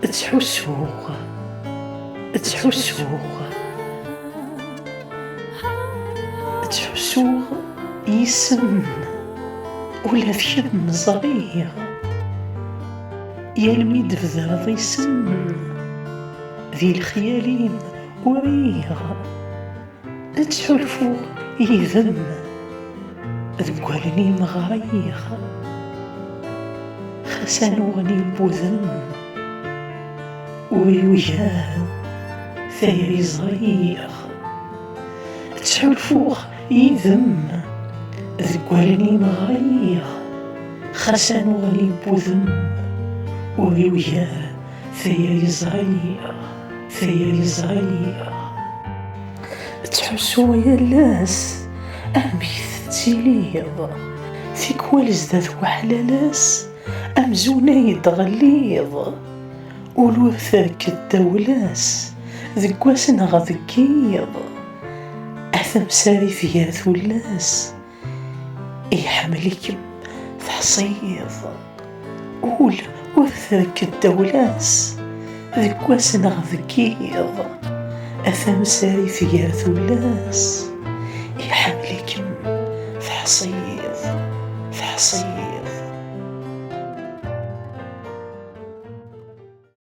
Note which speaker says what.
Speaker 1: تحسوغ تحسوغ يسم ولا في يد صغير يا الميد بذرض يسم ذي الخيالين وريغ تحلفو يذم ذقوالني مغريغ خسانو غني بوذم ويوجاه ثيري صغير تحلفوغ يذم ذقوالني مغريغ خسانو غني بوذم ويوجاه ثيري صغير تحسو يا لاس أميث تيليض فيك والزداد وحلالاس أمزونايد غليظ ولوثاك الدولاس ذقواسنا غذكيض أثم ساري فيها ثلاس يحملكم تحصيض وثاك الدولاس ذقواسنا غذكيض أثم ساري فيها ثلاس يحملكم تحصيض